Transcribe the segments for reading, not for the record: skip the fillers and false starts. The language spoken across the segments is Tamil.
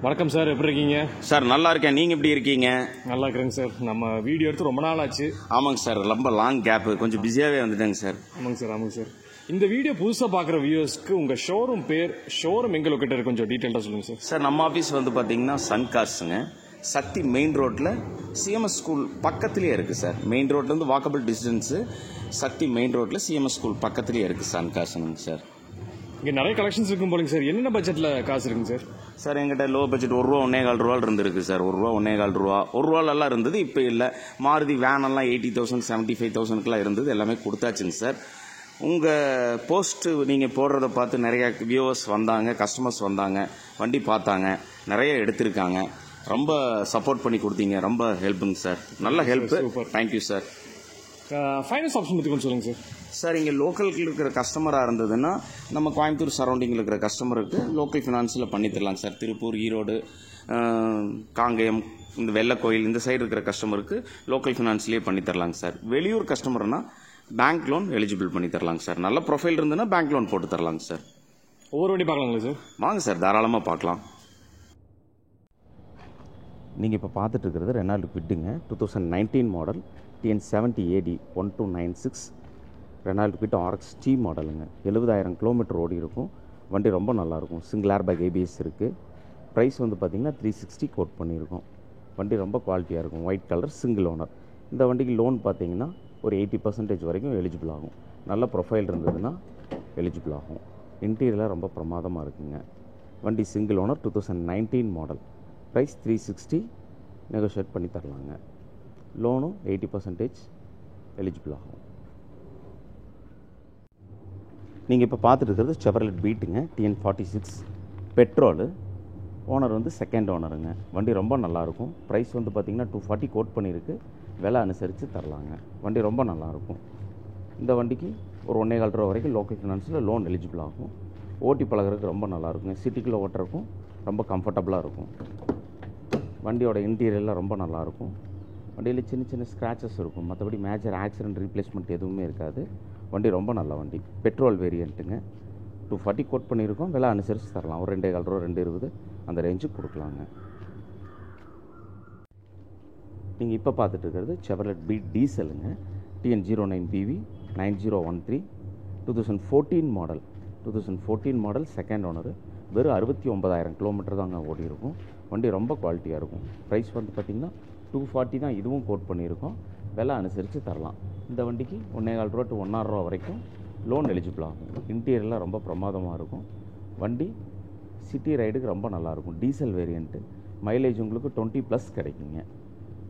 வணக்கம் சார், எப்படி இருக்கீங்க? சார் நல்லா இருக்கேன், நீங்கள் எப்படி இருக்கீங்க? நல்லா இருக்கிறேங்க சார். நம்ம வீடியோ எடுத்து ரொம்ப நாள் ஆச்சு. ஆமாங்க சார், ரொம்ப லாங் கேப்பு, கொஞ்சம் பிஸியாகவே வந்துட்டேங்க சார். ஆமாங்க சார். இந்த வீடியோ புதுசாக பார்க்குற வியூவர்ஸ்க்கு உங்கள் ஷோரூம் பேர், ஷோரூம் எங்கே லொக்கேட் இருக்கு கொஞ்சம் டீட்டெயிலாக சொல்லுங்கள் சார். சார் நம்ம ஆஃபீஸ் வந்து பார்த்தீங்கன்னா சன் கார்ஸுங்க, சக்தி மெயின் ரோட்டில் சிஎம்எஸ் ஸ்கூல் பக்கத்துலேயே இருக்குது சார். மெயின் ரோட்லேருந்து வாக்கபிள் டிஸ்டன்ஸு, சக்தி மெயின் ரோட்டில் சிஎம்எஸ் ஸ்கூல் பக்கத்துலேயே இருக்குது சன் கார்ஸுங்க சார். இங்கே நிறைய கலெக்ஷன்ஸ் இருக்கும் போலங்க சார். என்னென்ன பட்ஜெட்டில் காசு இருக்குங்க சார்? சார் எங்கிட்ட லோ பட்ஜெட் ₹1 ₹1.25 இருந்துருக்கு சார். ₹1 ₹1.25 இருந்தது, இப்போ இல்லை. மாருதி வேனெல்லாம் 80,000 75,000க்குலாம் இருந்தது, எல்லாமே கொடுத்தாச்சுங்க சார். உங்கள் போஸ்ட்டு நீங்கள் போடுறத பார்த்து நிறைய வியூவர்ஸ் வந்தாங்க, கஸ்டமர்ஸ் வந்தாங்க, வண்டி பார்த்தாங்க, நிறைய எடுத்திருக்காங்க. ரொம்ப சப்போர்ட் பண்ணி கொடுத்தீங்க, ரொம்ப ஹெல்ப்புங்க சார். நல்ல help, thank you sir. Finance option பற்றி கொஞ்சம் சொல்லுங்கள் சார். சார் இங்கே லோக்கலுக்கு இருக்கிற கஸ்டமராக இருந்ததுன்னா நம்ம கோயம்புத்தூர் சரௌண்டிங்கில் இருக்கிற கஸ்டமருக்கு லோக்கல் ஃபினான்ஸில் பண்ணி தரலாங்க சார். திருப்பூர், ஈரோடு, காங்கேயம், இந்த வெள்ளக்கோயில் இந்த சைடு இருக்கிற கஸ்டமருக்கு லோக்கல் ஃபினான்ஸ்லேயே பண்ணி தரலாங்க சார். வெளியூர் கஸ்டமர்னா பேங்க் லோன் எலிஜிபிள் பண்ணி தரலாங்க சார். நல்ல ப்ரொஃபைல் இருந்ததுன்னா பேங்க் லோன் போட்டு தரலாங்க சார். ஒவ்வொரு வண்டி பார்க்கலாங்களா சார்? வாங்க சார், தாராளமாக பார்க்கலாம். நீங்கள் இப்போ பார்த்துட்டு இருக்கிறது ரெனால்டு குவிட்டுங்க, 2019 model, TN70AD 1296 Renault Kwid RX T மாடலுங்க. 70,000 கிலோமீட்டர் ஓடி இருக்கும். வண்டி ரொம்ப நல்லாயிருக்கும். சிங்கிள் ஏர்பேக் ABS இருக்குது. ப்ரைஸ் வந்து பார்த்திங்கன்னா 360 கோட் பண்ணியிருக்கோம். வண்டி ரொம்ப குவாலிட்டியாக இருக்கும். White colour, single owner. இந்த வண்டிக்கு லோன் பார்த்திங்கன்னா ஒரு 80% வரைக்கும் எலிஜிபிள் ஆகும். நல்ல ப்ரொஃபைல் இருந்ததுன்னா எலிஜிபிள் ஆகும். இன்டீரியரில் ரொம்ப பிரமாதமாக இருக்குங்க. வண்டி single owner, 2019 model. Price 360, negotiate பண்ணி தரலாங்க. லோனும் 80% எலிஜிபிள் ஆகும். நீங்கள் இப்போ பார்த்துட்டு இருக்கிறது செவர்லெட் பீட்டுங்க, TN46 பெட்ரோலு. ஓனர் வந்து செகண்ட் ஓனருங்க. வண்டி ரொம்ப நல்லாயிருக்கும். ப்ரைஸ் வந்து பார்த்திங்கன்னா 240 கோட் பண்ணியிருக்கு. விலை அனுசரித்து தரலாங்க. வண்டி ரொம்ப நல்லாயிருக்கும். இந்த வண்டிக்கு ஒரு ₹1.25 வரைக்கும் லோக்கல் ஃபினான்ஸில் லோன் எலிஜிபிள் ஆகும். ஓட்டி பழகிறதுக்கு ரொம்ப நல்லாயிருக்குங்க. சிட்டிக்குள்ளே ஓட்டுறதுக்கும் ரொம்ப கம்ஃபர்டபுளாக இருக்கும். வண்டியோட இன்டீரியரில் ரொம்ப நல்லாயிருக்கும். வண்டியில் சின்ன சின்ன ஸ்க்ராச்சஸ் இருக்கும், மற்றபடி மேஜர் ஆக்சிடென்ட் ரீப்ளேஸ்மெண்ட் எதுவுமே இருக்காது. வண்டி ரொம்ப நல்ல வண்டி. பெட்ரோல் வேரியண்ட்டுங்க. 240 கோட் பண்ணியிருக்கோம். விலை அனுசரித்து தரலாம். ஒரு ₹2.25 2.20 அந்த ரேஞ்சுக்கு கொடுக்கலாங்க. நீங்கள் இப்போ பார்த்துட்டு இருக்கிறது செவர்லெட் பீட் டீசலுங்க, TN09BV 9013 2014 model. 2014 model, second owner. வெறும் 69,000 கிலோமீட்டர் தாங்க ஓடி இருக்கும். வண்டி ரொம்ப குவாலிட்டியாக இருக்கும். ப்ரைஸ் வந்து பார்த்திங்கன்னா 240 தான் இதுவும் கோட் பண்ணியிருக்கோம். விலை அனுசரித்து தரலாம். இந்த வண்டிக்கு ₹1.25 to ₹1.5 வரைக்கும் லோன் எலிஜிபிள் ஆகும். இன்டீரியரில் ரொம்ப பிரமாதமாக இருக்கும். வண்டி சிட்டி ரைடுக்கு ரொம்ப நல்லாயிருக்கும். Diesel variant. மைலேஜ் உங்களுக்கு 20+ கிடைக்குங்க.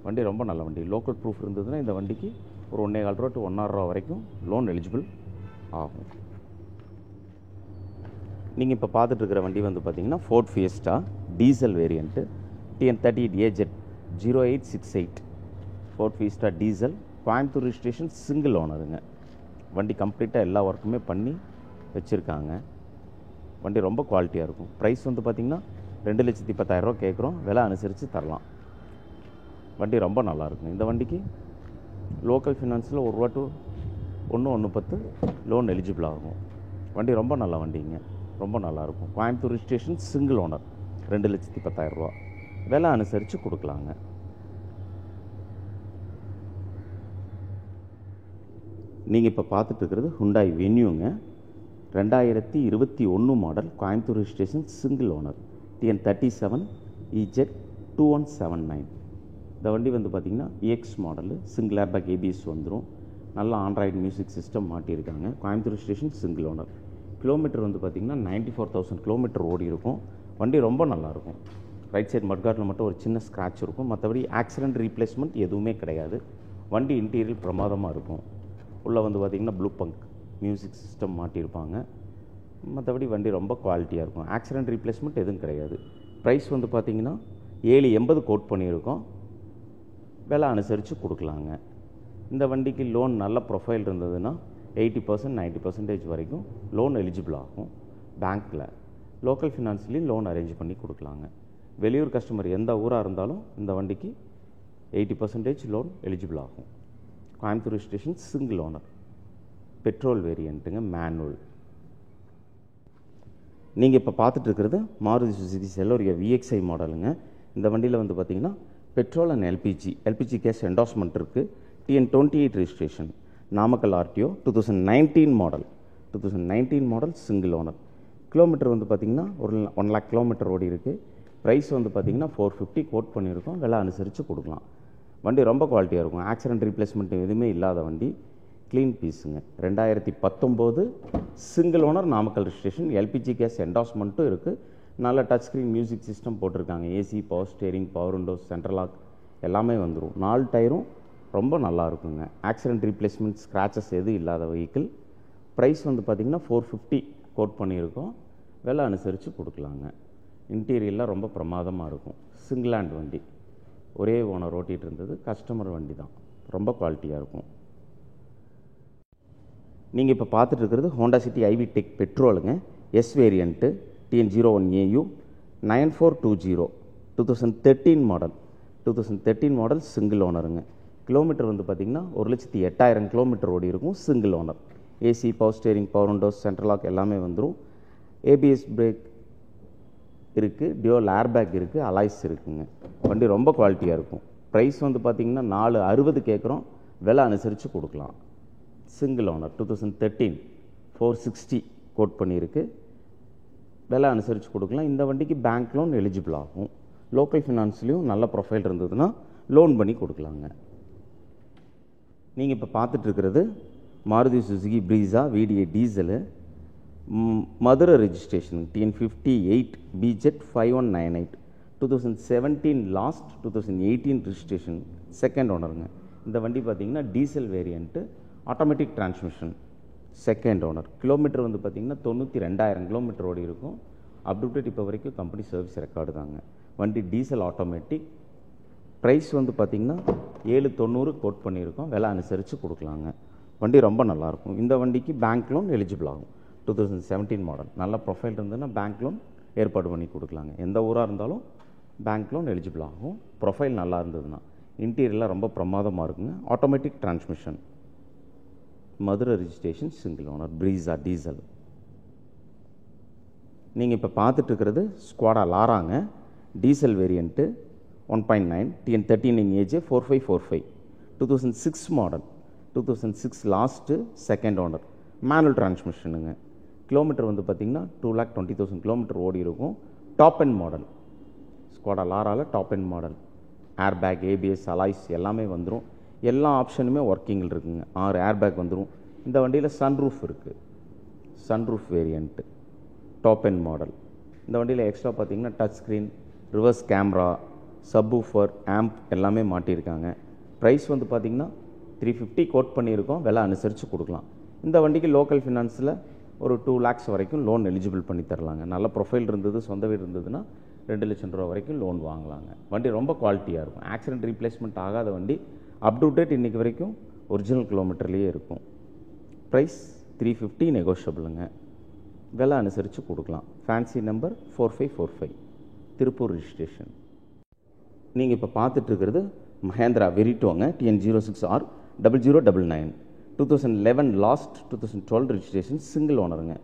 வண்டி ரொம்ப நல்ல வண்டி. லோக்கல் ப்ரூஃப் இருந்ததுன்னா இந்த வண்டிக்கு ஒரு ₹1.25 to ₹1.5 வரைக்கும் லோன் எலிஜிபிள் ஆகும். நீங்கள் இப்போ பார்த்துட்டு இருக்கிற வண்டி வந்து பார்த்திங்கன்னா Ford Fiesta diesel variant, TN38AZ 0868 Ford Fiesta diesel. Coimbatore registration, single ஓனருங்க. வண்டி கம்ப்ளீட்டாக எல்லா ஒர்க்குமே பண்ணி வச்சுருக்காங்க. வண்டி ரொம்ப குவாலிட்டியாக இருக்கும். ப்ரைஸ் வந்து பார்த்திங்கன்னா ₹2,10,000 கேட்குறோம். விலை அனுசரித்து தரலாம். வண்டி ரொம்ப நல்லாயிருக்கும். இந்த வண்டிக்கு லோக்கல் ஃபினான்ஸில் ₹1 to ₹1.10 லோன் எலிஜிபிள் ஆகும். வண்டி ரொம்ப நல்ல வண்டிங்க, ரொம்ப நல்லாயிருக்கும். Coimbatore registration, single owner, ₹2,10,000. விலை அனுசரித்து கொடுக்கலாங்க. நீங்கள் இப்போ பார்த்துட்டு இருக்கிறது ஹுண்டாய் வென்யூங்க, 2021 model, Coimbatore registration, single owner, TN37EZ 2179. இந்த வண்டி வந்து பார்த்திங்கன்னா EX model, single airbag ABS வந்துடும். நல்ல ஆண்ட்ராய்டு மியூசிக் சிஸ்டம் மாட்டியிருக்காங்க. Coimbatore registration, single owner. Kilometre வந்து பார்த்திங்கன்னா 94,000 கிலோமீட்டர் ஓடி இருக்கும். வண்டி ரொம்ப நல்லாயிருக்கும். ரைட் சைடு மட்கார்டில் மட்டும் ஒரு சின்ன ஸ்க்ராட்ச் இருக்கும், மற்றபடி ஆக்சிடென்ட் ரீப்ளேஸ்மெண்ட் எதுவுமே கிடையாது. வண்டி இன்டீரியர் பிரமாதமாக இருக்கும். உள்ளே வந்து பார்த்திங்கன்னா ப்ளூ பங்க் மியூசிக் சிஸ்டம் மாட்டியிருப்பாங்க. மற்றபடி வண்டி ரொம்ப குவாலிட்டியாக இருக்கும். ஆக்சிடென்ட் ரீப்ளேஸ்மெண்ட் எதுவும் கிடையாது. ப்ரைஸ் வந்து பார்த்திங்கன்னா $780 கோட் பண்ணியிருக்கோம். விலை அனுசரித்து கொடுக்கலாங்க. இந்த வண்டிக்கு லோன் நல்ல ப்ரொஃபைல் இருந்ததுன்னா 80% 90% வரைக்கும் லோன் எலிஜிபிள் ஆகும். பேங்க்கில், லோக்கல் ஃபினான்ஸ்லேயும் லோன் அரேஞ்ச் பண்ணி கொடுக்கலாங்க. வெளியூர் கஸ்டமர் எந்த ஊராக இருந்தாலும் இந்த வண்டிக்கு 80% லோன் எலிஜிபிள் ஆகும். Coimbatore registration, single owner, petrol வேரியண்ட்டுங்க, மேனுவல். நீங்கள் இப்போ பார்த்துட்டு இருக்கிறது மாருதி சுசுகி செலோரியோ VXI மாடலுங்க. இந்த வண்டியில் வந்து பார்த்திங்கன்னா petrol and LPG gas endorsement இருக்குது. TN28 registration, Namakkal RTO, 2019 model single owner. Kilometre வந்து பார்த்திங்கன்னா ஒரு 1 lakh கிலோமீட்டர் ஓடி இருக்குது. ப்ரைஸ் வந்து பார்த்திங்கன்னா 450 கோட் பண்ணியிருக்கோம். விலை அனுசரித்து கொடுக்கலாம். வண்டி ரொம்ப குவாலிட்டியாக இருக்கும். ஆக்சிடென்ட் ரீப்ளேஸ்மெண்ட் எதுவுமே இல்லாத வண்டி. க்ளீன் பீஸுங்க. 2019 single owner, Namakkal registration, LPG gas என்டாஸ்மெண்ட்டும் இருக்குது. நல்ல டச் ஸ்க்ரீன் மியூசிக் சிஸ்டம் போட்டிருக்காங்க. AC, power steering, power windows, central lock எல்லாமே வந்துடும். 4 டயரும் ரொம்ப நல்லா இருக்குங்க. ஆக்சிடென்ட் ரீப்ளேஸ்மெண்ட், ஸ்க்ராச்சஸ் எதுவும் இல்லாத வெஹிக்கிள். ப்ரைஸ் வந்து பார்த்திங்கன்னா 450 கோட் பண்ணியிருக்கோம். விலை அனுசரித்து கொடுக்கலாங்க. இன்டீரியர்லாம் ரொம்ப பிரமாதமாக இருக்கும். சிங்கிள் ஹேண்ட் வண்டி, ஒரே ஓனர் ஓட்டிகிட்டு இருந்தது. கஸ்டமர் வண்டி தான். ரொம்ப குவாலிட்டியாக இருக்கும். நீங்கள் இப்போ பார்த்துட்டு இருக்கிறது ஹோண்டா சிட்டி ஐவி டெக் பெட்ரோலுங்க. S variant, TN01AU 9420, 2013 model single ஓனருங்க. கிலோமீட்டர் வந்து பார்த்திங்கன்னா 1,08,000 கிலோமீட்டர் ஓடி இருக்கும். Single owner. AC, power steering, power windows, central lock எல்லாமே வந்துடும். ABS பிரேக் இருக்குது. டியூவல் ஏர்பேக் இருக்குது. அலாய்ஸ் இருக்குங்க. வண்டி ரொம்ப குவாலிட்டியாக இருக்கும். ப்ரைஸ் வந்து பார்த்திங்கன்னா 460 கேட்குறோம். விலை அனுசரித்து கொடுக்கலாம். சிங்கிள் ஓனர், 2013, 460 கோட் பண்ணியிருக்கு. விலை அனுசரித்து கொடுக்கலாம். இந்த வண்டிக்கு பேங்க் லோன் எலிஜிபிள் ஆகும். லோக்கல் ஃபினான்ஸ்லேயும் நல்ல ப்ரொஃபைல் இருந்ததுன்னா லோன் பண்ணி கொடுக்கலாங்க. நீங்கள் இப்போ பார்த்துட்டு இருக்கிறது Maruti Suzuki Brezza VDI diesel, Madurai registration, TN58 BZ 5198, 2017 last, 2018 registration, second ஓனருங்க. இந்த வண்டி பார்த்திங்கன்னா diesel variant, automatic transmission, second owner. Kilometre வந்து பார்த்திங்கன்னா 92,000 கிலோமீட்டர் ஓடி இருக்கும். அப்டேட் இப்போ வரைக்கும் கம்பெனி சர்வீஸ் ரெக்கார்டு தாங்க. வண்டி டீசல் ஆட்டோமேட்டிக். ப்ரைஸ் வந்து பார்த்திங்கன்னா 790 கோட் பண்ணியிருக்கோம். விலை அனுசரித்து கொடுக்கலாங்க. வண்டி ரொம்ப நல்லாயிருக்கும். இந்த வண்டிக்கு பேங்க் லோன் எலிஜிபிள் ஆகும். 2017 மாடல். நல்ல ப்ரொஃபைல் இருந்ததுன்னா பேங்க் லோன் ஏற்பாடு பண்ணி கொடுக்கலாங்க. எந்த ஊராக இருந்தாலும் பேங்க் லோன் எலிஜிபிள் ஆகும். ப்ரொஃபைல் நல்லா இருந்ததுன்னா. இன்டீரியர்லாம் ரொம்ப பிரமாதமாக இருக்குங்க. Automatic transmission, Madurai registration, single owner, Brezza diesel. நீங்கள் இப்போ பார்த்துட்டு இருக்கிறது ஸ்குவாடா லாராங்க. Diesel variant, 1.9, TN13AJ 4545, 2006 model, 2006 last, second owner, manual டிரான்ஸ்மிஷனுங்க. கிலோமீட்டர் வந்து பார்த்திங்கன்னா 2,20,000 கிலோமீட்டர் ஓடி இருக்கும். Top end model. ஸ்குவாடா லாராவில் top end model. Airbag, ABS, alloys எல்லாமே வந்துடும். எல்லா ஆப்ஷனுமே ஒர்க்கிங்கில் இருக்குங்க. 6 ஏர்பேக் வந்துடும். இந்த வண்டியில் சன்ரூஃப் இருக்குது. Sunroof variant, top end model. இந்த வண்டியில் எக்ஸ்ட்ரா பார்த்திங்கன்னா touch screen, reverse camera, subwoofer, amp எல்லாமே மாட்டியிருக்காங்க. ப்ரைஸ் வந்து பார்த்திங்கன்னா 350 கோட் பண்ணியிருக்கோம். விலை அனுசரித்து கொடுக்கலாம். இந்த வண்டிக்கு லோக்கல் ஃபினான்ஸில் ஒரு 2 lakhs வரைக்கும் லோன் எலிஜிபிள் பண்ணி தரலாங்க. நல்ல ப்ரொஃபைல் இருந்தது, சொந்த வீடு இருந்ததுன்னா 2 லட்சம் ரூபா வரைக்கும் லோன் வாங்கலாங்க. வண்டி ரொம்ப குவாலிட்டியாக இருக்கும். ஆக்சிடென்ட் ரீப்ளேஸ்மெண்ட் ஆகாத வண்டி. அப் டு டேட் இன்றைக்கி வரைக்கும் ஒரிஜினல் கிலோமீட்டர்லேயே இருக்கும். ப்ரைஸ் 350 நெகோஷியபிளுங்க. விலை அனுசரித்து கொடுக்கலாம். Fancy number 4545, Tiruppur registration. நீங்கள் இப்போ பார்த்துட்ருக்கிறது மஹேந்திரா வெரிட்டோங்க. TN06R 0099, 2011 லாஸ்ட், 2012 ரெஜிஸ்ட்ரேஷன், சிங்கிள் ஓனருங்க.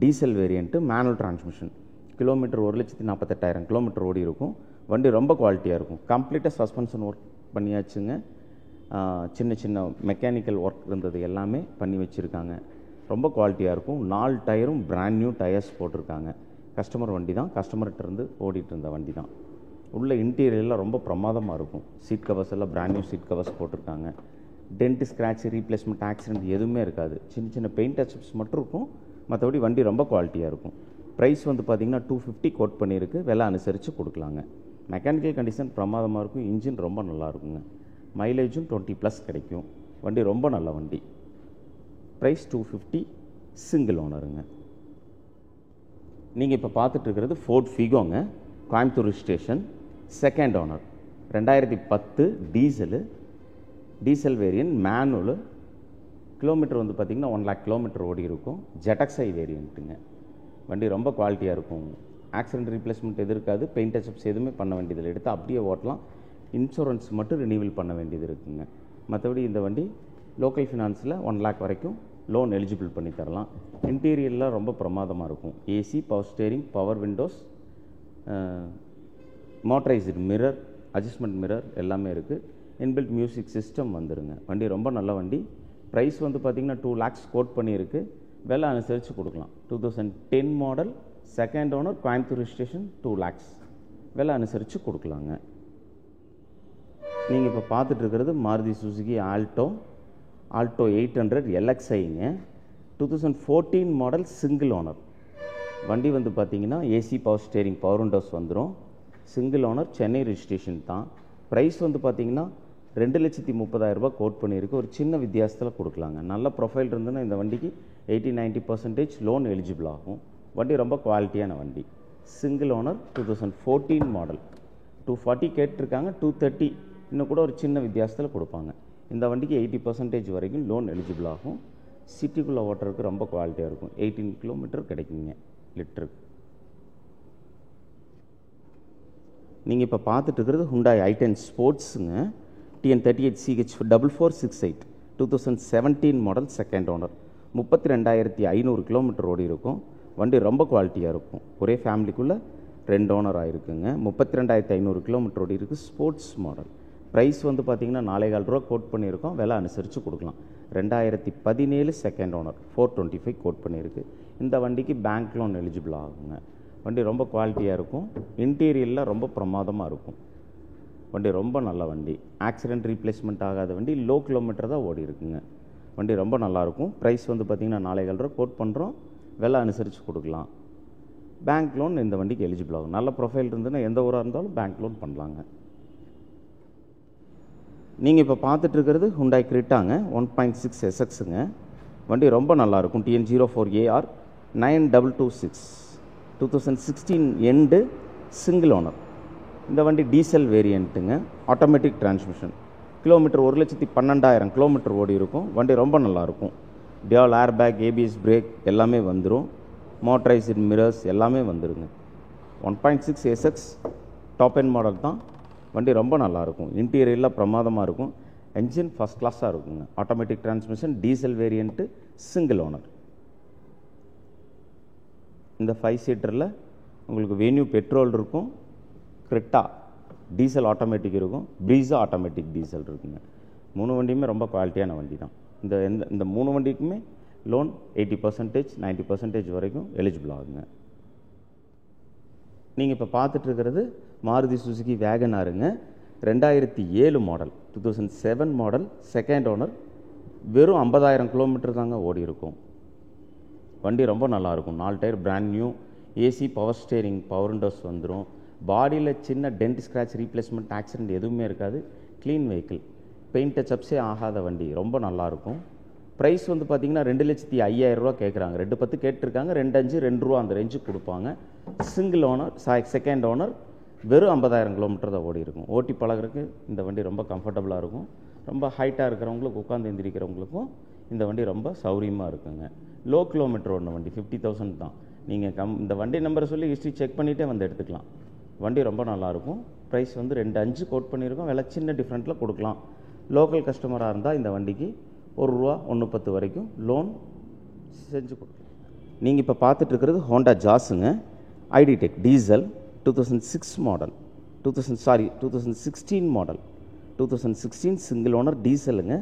Diesel variant, manual transmission. Kilometre 1,48,000 kilometre ஓடி இருக்கும். வண்டி ரொம்ப குவாலிட்டியாக இருக்கும். கம்ப்ளீட்டாக சஸ்பென்ஷன் ஒர்க் பண்ணியாச்சுங்க. சின்ன சின்ன மெக்கானிக்கல் ஒர்க் இருந்தது எல்லாமே பண்ணி வச்சுருக்காங்க. ரொம்ப குவாலிட்டியாக இருக்கும். 4 டயரும் பிராண்ட் நியூ டயர்ஸ் போட்டிருக்காங்க. கஸ்டமர் வண்டி தான். கஸ்டமர்கிட்ட இருந்து ஓடிட்டு இருந்த வண்டி தான். உள்ள இன்டீரியர்லாம் ரொம்ப பிரமாதமாக இருக்கும். சீட் கவர்ஸ் எல்லாம் பிராண்ட் நியூ சீட் கவர்ஸ் போட்டிருக்காங்க. டென்ட், ஸ்க்ராட்ச், ரீப்ளேஸ்மெண்ட், ஆக்சிடென்ட் எதுவுமே இருக்காது. சின்ன சின்ன பெயிண்ட் டச்சப்ஸ் மட்டும் இருக்கும். மற்றபடி வண்டி ரொம்ப குவாலிட்டியாக இருக்கும். ப்ரைஸ் வந்து பார்த்திங்கன்னா 250 கோட் பண்ணியிருக்கு. விலை அனுசரித்து கொடுக்கலாங்க. மெக்கானிக்கல் கண்டிஷன் பிரமாதமாக இருக்கும். இன்ஜின் ரொம்ப நல்லா இருக்குங்க. மைலேஜும் 20+ கிடைக்கும். வண்டி ரொம்ப நல்ல வண்டி. ப்ரைஸ் 250, சிங்கிள் ஓனருங்க. நீங்கள் இப்போ பார்த்துட்ருக்கிறது ஃபோர்ட் ஃபிகோங்க. Coimbatore registration, second owner, 2010 diesel, diesel variant, manual. Kilometre வந்து பார்த்திங்கன்னா 1 lakh கிலோமீட்டர் ஓடி இருக்கும். ஜெட்டக்ஸை வேரியண்ட்டுங்க. வண்டி ரொம்ப குவாலிட்டியாக இருக்கும். ஆக்சிடென்ட் ரீப்ளேஸ்மெண்ட் எது இருக்காது. பெயிண்ட் டச்சப்ஸ் எதுவுமே பண்ண வேண்டியதில்லை. எடுத்து அப்படியே ஓட்டலாம். இன்சூரன்ஸ் மட்டும் ரினியூவல் பண்ண வேண்டியது இருக்குங்க. மற்றபடி இந்த வண்டி லோக்கல் ஃபினான்ஸில் 1 lakh வரைக்கும் லோன் எலிஜிபிள் பண்ணி தரலாம். இன்டீரியர்லாம் ரொம்ப பிரமாதமாக இருக்கும். AC, power steering, power Windows, motorised mirror, adjustment mirror எல்லாமே இருக்குது. இன்பில்ட் மியூசிக் சிஸ்டம் வந்துருங்க. வண்டி ரொம்ப நல்ல வண்டி. ப்ரைஸ் வந்து பார்த்திங்கன்னா 2 lakhs கோட் பண்ணியிருக்கு. விலை அனுசரித்து கொடுக்கலாம். 2010 model, second owner, Coimbatore registration, 2 lakhs விலை அனுசரித்து கொடுக்கலாங்க. நீங்கள் இப்போ பார்த்துட்டு இருக்கிறது Maruti Suzuki Alto 800 LXIங்க. 2014 model, single owner. வண்டி வந்து பார்த்திங்கன்னா AC, power steering, power windows வந்துடும். சிங்கிள் ஓனர், சென்னை ரிஜிஸ்ட்ரேஷன் தான். ப்ரைஸ் வந்து பார்த்திங்கன்னா 2,30,000 கோட் பண்ணியிருக்கு. ஒரு சின்ன வித்தியாசத்தில் கொடுக்கலாங்க. நல்ல ப்ரொஃபைல் இருந்ததுன்னா இந்த வண்டிக்கு 80-90% லோன் எலிஜிபிள் ஆகும். வண்டி ரொம்ப குவாலிட்டியான வண்டி. Single owner, 2014 model. 240 கேட்டிருக்காங்க, 230 இன்னும் கூட ஒரு சின்ன வித்தியாசத்தில் கொடுப்பாங்க. இந்த வண்டிக்கு 80% வரைக்கும் லோன் எலிஜிபிள் ஆகும். சிட்டிக்குள்ளே ஓட்டுறதுக்கு ரொம்ப குவாலிட்டியாக இருக்கும். 18 கிலோமீட்டர் கிடைக்குங்க லிட்டருக்கு. நீங்கள் இப்போ பார்த்துட்டு இருக்கிறது Hyundai i10 ஸ்போர்ட்ஸுங்க. TN38CH 4468 2017 model, second owner. 32,500 kilometre ஓடி இருக்கும். வண்டி ரொம்ப குவாலிட்டியாக இருக்கும். ஒரே ஃபேமிலிக்குள்ளே 2 ஓனர் ஆகிருக்குங்க. 32,500 கிலோமீட்டர் ஓடி இருக்குது. Sports model. ப்ரைஸ் வந்து பார்த்திங்கன்னா 4,400 கோட் பண்ணியிருக்கோம். விலை அனுசரித்து கொடுக்கலாம். 2017 செகண்ட் ஓனர், 425 கோட் பண்ணியிருக்கு. இந்த வண்டிக்கு பேங்க் லோன் எலிஜிபிள் ஆகுங்க. வண்டி ரொம்ப குவாலிட்டியாக இருக்கும். இன்டீரியரில் ரொம்ப பிரமாதமாக இருக்கும். வண்டி ரொம்ப நல்ல வண்டி. ஆக்சிடென்ட் ரீப்ளேஸ்மெண்ட் ஆகாத வண்டி. லோ கிலோமீட்டர் தான் ஓடி இருக்குங்க. வண்டி ரொம்ப நல்லாயிருக்கும். ப்ரைஸ் வந்து பார்த்திங்கன்னா 4,400 கோட் பண்ணுறோம். விலை அனுசரித்து கொடுக்கலாம். பேங்க் லோன் இந்த வண்டிக்கு எலிஜிபிள் ஆகும். நல்ல ப்ரொஃபைல் இருந்ததுன்னா எந்த ஊராக இருந்தாலும் பேங்க் லோன் பண்ணலாங்க. நீங்கள் இப்போ பார்த்துட்டு இருக்கிறது ஹுண்டாய் கிரிட்டாங்க, 1.6 SXங்க. வண்டி ரொம்ப நல்லாயிருக்கும். TN04AR 9226 2016 end, single owner. இந்த வண்டி டீசல் வேரியண்ட்டுங்க. Automatic transmission. கிலோமீட்டர் 1,12,000 கிலோமீட்டர் ஓடி இருக்கும். வண்டி ரொம்ப நல்லாயிருக்கும். Dual air bag, ABS brake எல்லாமே வந்துடும். மோட்டரைஸ்டு மிரர்ஸ் எல்லாமே வந்துடுங்க. 1.6 SX டாப் எண்ட் மாடல் தான். வண்டி ரொம்ப நல்லாயிருக்கும். இன்டீரியரில் பிரமாதமாக இருக்கும். என்ஜின் ஃபஸ்ட் கிளாஸாக இருக்குங்க. Automatic transmission, diesel variant, single owner. இந்த 5 சீட்டரில் உங்களுக்கு வென்யூ பெட்ரோல் இருக்கும், கிரிட்டா டீசல் ஆட்டோமேட்டிக் இருக்கும், ப்ரீஸா ஆட்டோமேட்டிக் டீசல் இருக்குங்க. 3 வண்டியுமே ரொம்ப குவாலிட்டியான வண்டி தான். இந்த 3 வண்டிக்குமே லோன் 80% 90% வரைக்கும் எலிஜிபிள் ஆகுங்க. நீங்கள் இப்போ பார்த்துட்டு இருக்கிறது மாருதி சுசுகி வேகனாருங்க. 2007 மாடல், 2007 மாடல், செகண்ட் ஓனர். வெறும் 50,000 கிலோமீட்டர் தாங்க ஓடி இருக்கும். வண்டி ரொம்ப நல்லாயிருக்கும். 4 tyre brand new. AC, power steering, power windows வந்துடும். பாடியில் சின்ன டென்ட், ஸ்க்ராட்ச், ரீப்ளேஸ்மெண்ட், ஆக்சிடென்ட் எதுவுமே இருக்காது. Clean vehicle. பெயிண்ட் டச்சப்ஸே ஆகாத வண்டி. ரொம்ப நல்லாயிருக்கும். ப்ரைஸ் வந்து பார்த்திங்கன்னா 2,05,000 கேட்குறாங்க. 2,10 கேட்டிருக்காங்க. 2,5, 2 ரூபா அந்த ரேஞ்சுக்கு கொடுப்பாங்க. Single owner, second owner. வெறும் 50,000 கிலோமீட்டர் தான் ஓடி இருக்கும். ஓட்டி பழகிறதுக்கு இந்த வண்டி ரொம்ப கம்ஃபர்டபுளாக இருக்கும். ரொம்ப ஹைட்டாக இருக்கிறவங்களுக்கு, உட்காந்து எந்திரிக்கிறவங்களுக்கும் இந்த வண்டி ரொம்ப சௌரியமாக இருக்குங்க. லோ கிலோமீட்டர் ஓடின வண்டி, 50,000 தான். நீங்கள் இந்த வண்டி நம்பரை சொல்லி ஹிஸ்ட்ரி செக் பண்ணிகிட்டே வந்து எடுத்துக்கலாம். வண்டி ரொம்ப நல்லாயிருக்கும். ப்ரைஸ் வந்து 2,5 கோட் பண்ணியிருக்கோம். விலை சின்ன டிஃப்ரெண்ட்டில் கொடுக்கலாம். லோக்கல் கஸ்டமராக இருந்தால் இந்த வண்டிக்கு ₹1, 1.10 வரைக்கும் லோன் செஞ்சு கொடுக்கலாம். நீங்கள் இப்போ பார்த்துட்டு இருக்கிறது ஹோண்டா ஜாஸுங்க. ID Tech diesel, 2006 model, 2016 model, 2016 single owner, டீசலுங்க.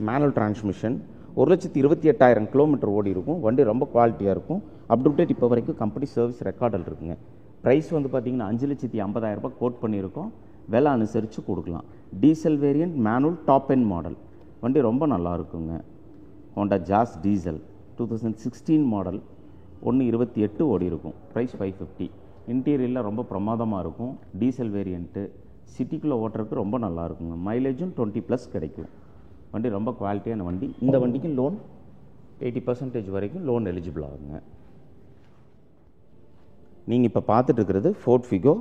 Manual transmission. 1,28,000 கிலோமீட்டர் ஓடி இருக்கும். வண்டி ரொம்ப குவாலிட்டியாக இருக்கும். அப் டு டேட் இப்போ வரைக்கும் கம்பெனி சர்வீஸ் ரெக்கார்டில் இருக்குங்க. ப்ரைஸ் வந்து பார்த்திங்கன்னா 5,50,000 கோட் பண்ணியிருக்கோம். விலை அனுசரித்து கொடுக்கலாம். Diesel variant, manual, top end model. வண்டி ரொம்ப நல்லா இருக்குங்க. ஹோண்டா ஜாஸ் டீசல், 2016 மாடல், 1,28 ஓடி இருக்கும். ப்ரைஸ் 550. இன்டீரியரில் ரொம்ப பிரமாதமாக இருக்கும். Diesel variant. சிட்டிக்குள்ளே ஓட்டுறதுக்கு ரொம்ப நல்லா இருக்குங்க. மைலேஜும் 20+ கிடைக்கும். வண்டி ரொம்ப குவாலிட்டியான வண்டி. இந்த வண்டிக்கு லோன் 80% வரைக்கும் லோன் எலிஜிபிள் ஆகுங்க. நீங்கள் இப்போ பார்த்துட்டு இருக்கிறது ஃபோர்ட் ஃபிகோ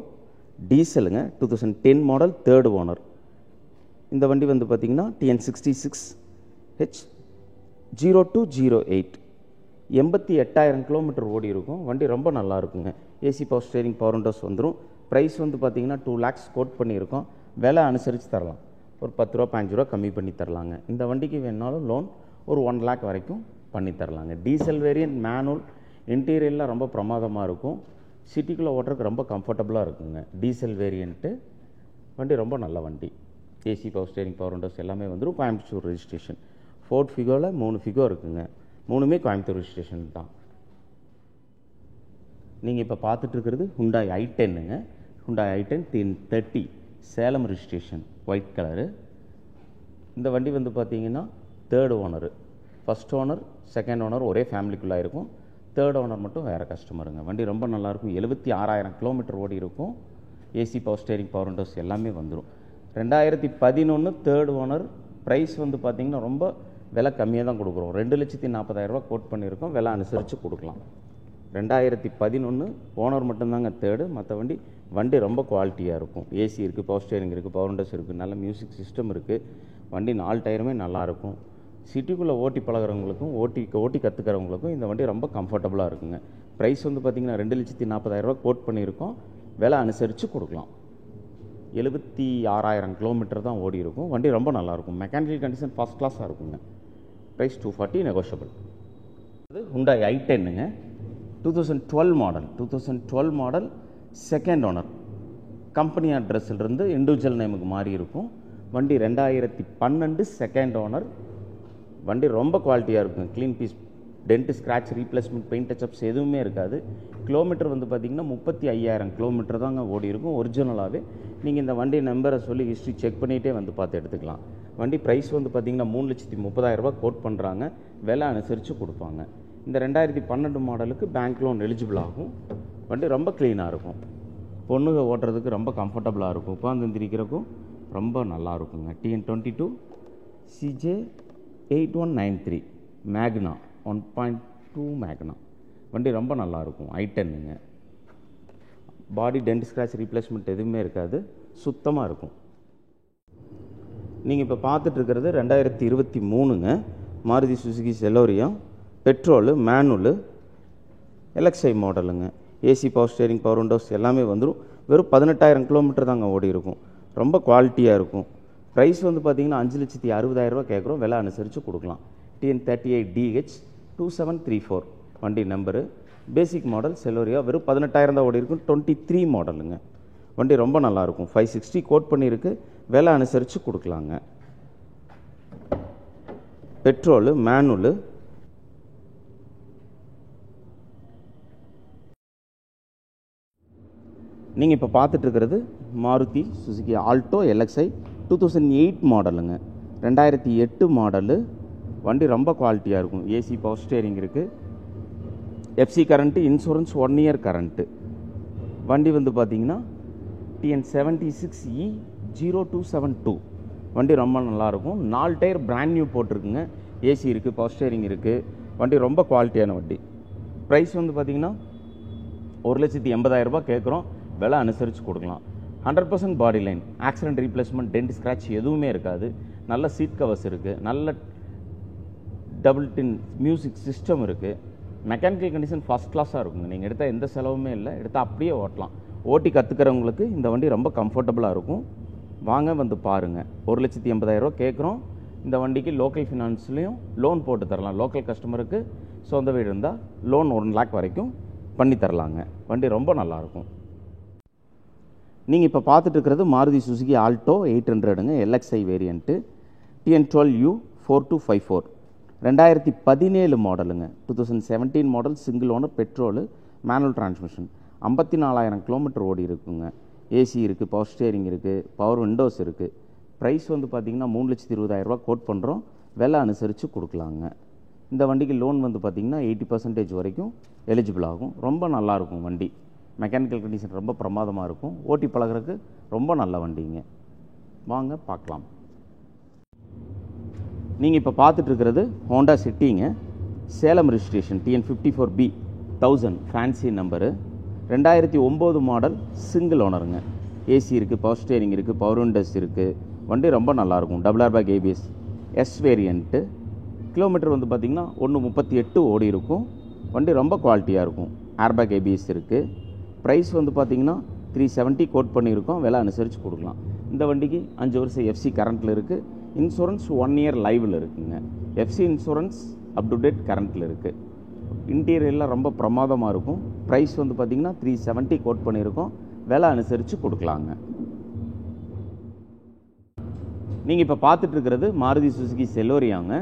டீசலுங்க. 2010 மாடல், தேர்ட் ஓனர். இந்த வண்டி வந்து பார்த்திங்கன்னா TN66H 0208 88,000 கிலோமீட்டர் ஓடி இருக்கும். வண்டி ரொம்ப நல்லா இருக்குங்க. AC, power steering, power windows வந்துடும். ப்ரைஸ் வந்து பார்த்திங்கன்னா 2 lakhs கோட் பண்ணியிருக்கோம். விலை அனுசரித்து தரலாம். ஒரு 10 ரூபா 15 ரூபா கம்மி பண்ணி தரலாங்க. இந்த வண்டிக்கு வேணாலும் லோன் ஒரு 1 lakh வரைக்கும் பண்ணித்தரலாங்க. டீசல் வேரியன்ட் மேனுவல் இன்டீரியர்லாம் ரொம்ப பிரமாதமாக இருக்கும். சிட்டிக்குள்ளே ஓட்டுறதுக்கு ரொம்ப கம்ஃபர்டபுளாக இருக்குங்க. டீசல் வேரியண்ட்டு வண்டி ரொம்ப நல்ல வண்டி. AC, power steering, power windows எல்லாமே வந்துடும். கோயம்புத்தூர் ரெஜிஸ்ட்ரேஷன். ஃபோர்ட் ஃபிகோவில் 3 ஃபிகோ இருக்குங்க. 3மே கோயம்புத்தூர் ரெஜிஸ்ட்ரேஷன் தான். நீங்கள் இப்போ பார்த்துட்டு இருக்கிறது ஹுண்டாய் i10ங்க. Hyundai i10 1030 Salem registration, white colour. இந்த வண்டி வந்து பார்த்தீங்கன்னா 3rd owner. First owner, second owner ஒரே ஃபேமிலிக்குள்ளே இருக்கும். 3rd ஓனர் மட்டும் வேறு கஸ்டமருங்க. வண்டி ரொம்ப நல்லாயிருக்கும். 76,000 கிலோமீட்டர் ஓடி இருக்கும். AC, power steering, power windows எல்லாமே வந்துடும். 2011 3rd ஓனர். ப்ரைஸ் வந்து பார்த்திங்கன்னா ரொம்ப விலை கம்மியாக தான் கொடுக்குறோம். 2,40,000 கோட் பண்ணியிருக்கோம். விலை அனுசரித்து கொடுக்கலாம். 2011 ஓனர் மட்டும்தாங்க 3rd. மற்ற வண்டி ரொம்ப குவாலிட்டியாக இருக்கும். ஏசி இருக்குது, பவர் ஸ்டேரிங் இருக்குது, பவர் விண்டோஸ் இருக்குது, நல்ல மியூசிக் சிஸ்டம் இருக்குது. வண்டி 4 டயருமே நல்லாயிருக்கும். சிட்டிக்குள்ளே ஓட்டி பழகிறவங்களுக்கும் ஓட்டி கற்றுக்கிறவங்களுக்கும் இந்த வண்டி ரொம்ப கம்ஃபர்டபுளாக இருக்குங்க. ப்ரைஸ் வந்து பார்த்திங்கன்னா 2,40,000 கோட் பண்ணியிருக்கோம். விலை அனுசரித்து கொடுக்கலாம். 76,000 கிலோமீட்டர் தான் ஓடி இருக்கும். வண்டி ரொம்ப நல்லாயிருக்கும். மெக்கானிக்கல் கண்டிஷன் ஃபஸ்ட் கிளாஸாக இருக்குங்க. Price 240 negotiable. அது ஹுண்டாய் i10ங்க. 2012 மாடல், செகண்ட் ஓனர். கம்பெனி அட்ரஸ்லேருந்து இண்டிவிஜுவல் நேமுக்கு மாறி இருக்கும். வண்டி 2012 செகண்ட் ஓனர். வண்டி ரொம்ப குவாலிட்டியாக இருக்கும். Clean piece, dent, scratch, replacement, paint touch ups எதுவுமே இருக்காது. கிலோமீட்டர் வந்து பார்த்திங்கன்னா 35,000 கிலோமீட்டர் தாங்க ஓடி இருக்கும். ஒரிஜினலாகவே நீங்கள் இந்த வண்டி நம்பரை சொல்லி ஹிஸ்ட்ரி செக் பண்ணிகிட்டே வந்து பார்த்து எடுத்துக்கலாம். வண்டி ப்ரைஸ் வந்து பார்த்திங்கன்னா 3,30,000 கோட் பண்ணுறாங்க. விலை அனுசரித்து கொடுப்பாங்க. இந்த 2012 மாடலுக்கு பேங்க் லோன் எலிஜிபிள் ஆகும். வண்டி ரொம்ப க்ளீனாக இருக்கும். பொண்ணுங்க ஓட்டுறதுக்கு ரொம்ப கம்ஃபர்டபுளாக இருக்கும். உட்காந்து எந்திரிக்கிறதுக்கும் ரொம்ப நல்லா இருக்குங்க. TN22 CJ 8193 மேக்னா 1.2 மேக்னா. வண்டி ரொம்ப நல்லாயிருக்கும். i10ங்க. பாடி டென்ட், ஸ்க்ராட்ச், ரீப்ளேஸ்மெண்ட் எதுவுமே இருக்காது. சுத்தமாக இருக்கும். நீங்கள் இப்போ பார்த்துட்ருக்கிறது 2023ங்க Maruti Suzuki Celerio. Petrol, manual, LXI மாடலுங்க. AC, power steering, power windows எல்லாமே வந்துடும். வெறும் 18,000 கிலோமீட்டர் தாங்க ஓடி இருக்கும். ரொம்ப குவாலிட்டியாக இருக்கும். ப்ரைஸ் வந்து பார்த்திங்கன்னா 5,60,000 கேட்குறோம். விலை அனுசரித்து கொடுக்கலாம். TN38DH 2734 வண்டி நம்பரு. Basic model செலோரியா. வெறும் 18,000 தான் ஓடி இருக்கும். 23 மாடலுங்க. வண்டி ரொம்ப நல்லாயிருக்கும். 560 கோட் பண்ணியிருக்கு. விலை அனுசரித்து கொடுக்கலாங்க. பெட்ரோலு, மேனுவலு, நீங்கள் இப்போ பார்த்துட்ருக்கிறது மாருதி சுசுகி ஆல்டோ LXI 2008 மாடலுங்க. 2008 மாடலு. வண்டி ரொம்ப குவாலிட்டியாக இருக்கும். ஏசி, பவர் ஸ்டேரிங் இருக்குது. FC current, insurance 1 year current. வண்டி வந்து பார்த்திங்கன்னா TN76E 0272 வண்டி ரொம்ப நல்லாயிருக்கும். 4 டயர் பிராண்ட் நியூ போட்டிருக்குங்க. ஏசி இருக்குது, பவர் ஸ்டேரிங் இருக்குது. வண்டி ரொம்ப குவாலிட்டியான வண்டி. ப்ரைஸ் வந்து பார்த்திங்கன்னா 1,80,000 கேட்குறோம். விலை அனுசரித்து கொடுக்கலாம். 100% body line, accident replacement, dent, scratch எதுவுமே இருக்காது. நல்ல சீட் கவர்ஸ் இருக்குது. நல்ல டபுள் டின் மியூசிக் சிஸ்டம் இருக்குது. மெக்கானிக்கல் கண்டிஷன் ஃபஸ்ட் கிளாஸாக இருக்குங்க. நீங்கள் எடுத்தால் எந்த செலவுமே இல்லை. எடுத்தால் அப்படியே ஓட்டலாம். ஓட்டி கற்றுக்கிறவங்களுக்கு இந்த வண்டி ரொம்ப கம்ஃபர்டபுளாக இருக்கும். வாங்க வந்து பாருங்கள். 1,80,000 கேட்குறோம். இந்த வண்டிக்கு லோக்கல் ஃபினான்ஸ்லேயும் லோன் போட்டு தரலாம். லோக்கல் கஸ்டமருக்கு சொந்த வீடு இருந்தால் லோன் 1 lakh வரைக்கும் பண்ணி தரலாங்க. வண்டி ரொம்ப நல்லாயிருக்கும். நீங்கள் இப்போ பார்த்துட்டு இருக்கிறது மாருதி சுசுகி ஆல்டோ 800ங்க. LXI variant. TN12U 4254 2017 மாடலுங்க. 2017 model, single owner, petrol, manual transmission. 54,000 kilometre ஓடி இருக்குங்க. ஏசி இருக்குது, பவர் ஸ்டேரிங் இருக்குது, பவர் விண்டோஸ் இருக்குது. ப்ரைஸ் வந்து பார்த்திங்கன்னா 3,20,000 கோட் பண்ணுறோம். விலை அனுசரித்து கொடுக்கலாங்க. இந்த வண்டிக்கு லோன் வந்து பார்த்திங்கன்னா 80% வரைக்கும் எலிஜிபிள் ஆகும். ரொம்ப நல்லாயிருக்கும் வண்டி. மெக்கானிக்கல் கண்டிஷன் ரொம்ப பிரமாதமாக இருக்கும். ஓட்டி பழகிறதுக்கு ரொம்ப நல்ல வண்டிங்க. வாங்க பார்க்கலாம். நீங்கள் இப்போ பார்த்துட்ருக்கிறது ஹோண்டா சிட்டிங்க. Salem registration. TN54B 1000 fancy number. 2009 model, single ஓனருங்க. ஏசி இருக்குது, பவர் ஸ்டேரிங் இருக்குது, பவர் விண்டோஸ் இருக்குது. வண்டி ரொம்ப நல்லாயிருக்கும். Double airbag ABS S variant. Kilometre வந்து பார்த்திங்கன்னா 138 ஓடி இருக்கும். வண்டி ரொம்ப குவாலிட்டியாக இருக்கும். ஏர்பேக் ABS இருக்குது. ப்ரைஸ் வந்து பார்த்திங்கன்னா 370 கோட் பண்ணியிருக்கோம். விலை அனுசரித்து கொடுக்கலாம். இந்த வண்டிக்கு 5 வருஷம் FC கரண்ட்டில் இருக்குது. இன்சூரன்ஸ் 1 இயர் லைவில் இருக்குங்க. FC insurance up to date கரண்ட்டில் இருக்குது. இன்டீரியரில் ரொம்ப பிரமாதமாக இருக்கும். ப்ரைஸ் வந்து பார்த்திங்கன்னா 370 கோட் பண்ணியிருக்கோம். விலை அனுசரித்து கொடுக்கலாங்க. நீங்கள் இப்போ பார்த்துட்டு இருக்கிறது மாருதி சுசுகி செலோரியாங்க.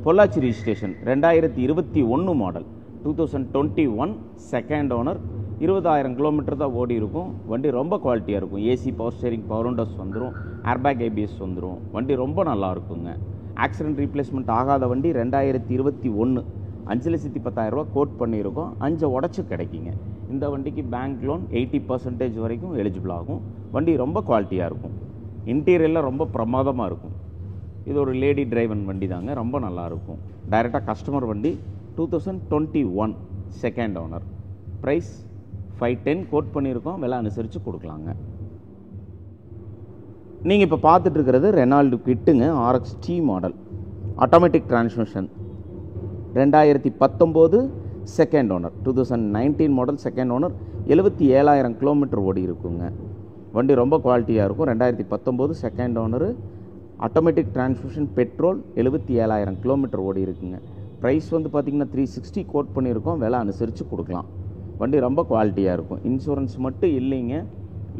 Pollachi registration 2021 model, 2021 second owner. 20,000 kilometre தான் ஓடி இருக்கும். வண்டி ரொம்ப குவாலிட்டியாக இருக்கும். AC, power steering, power windows வந்துடும். ஏர்பேக், ஏபிஎஸ் வந்துடும். வண்டி ரொம்ப நல்லா இருக்குங்க. ஆக்சிடென்ட் ரீப்ளேஸ்மெண்ட் ஆகாத வண்டி. 2021 5,10,000 கோட் பண்ணியிருக்கோம். 5 உடச்சி கிடைக்குங்க. இந்த வண்டிக்கு பேங்க் லோன் 80% வரைக்கும் எலிஜிபிள் ஆகும். வண்டி ரொம்ப குவாலிட்டியாக இருக்கும். இன்டீரியரில் ரொம்ப பிரமாதமாக இருக்கும். இது ஒரு லேடி டிரைவன் வண்டி தாங்க. ரொம்ப நல்லாயிருக்கும். டைரெக்டாக கஸ்டமர் வண்டி. 2021 செகண்ட் ஓனர். ப்ரைஸ் 510 கோட் பண்ணியிருக்கோம். விலை அனுசரித்து கொடுக்கலாங்க. நீங்கள் இப்போ பார்த்துட்டு இருக்கிறது ரெனால்டு கிட்டுங்க. RXT model, automatic transmission. 2019 second owner. 2019 model second owner. 77,000 kilometre ஓடி இருக்குங்க. வண்டி ரொம்ப குவாலிட்டியாக இருக்கும். 2019 second owner. Automatic transmission, petrol. 77,000 kilometre ஓடி இருக்குங்க. ப்ரைஸ் வந்து பார்த்திங்கன்னா 360 கோட் பண்ணியிருக்கோம். விலை அனுசரித்து கொடுக்கலாம். வண்டி ரொம்ப குவாலிட்டியாக இருக்கும். இன்சூரன்ஸ் மட்டும் இல்லைங்க.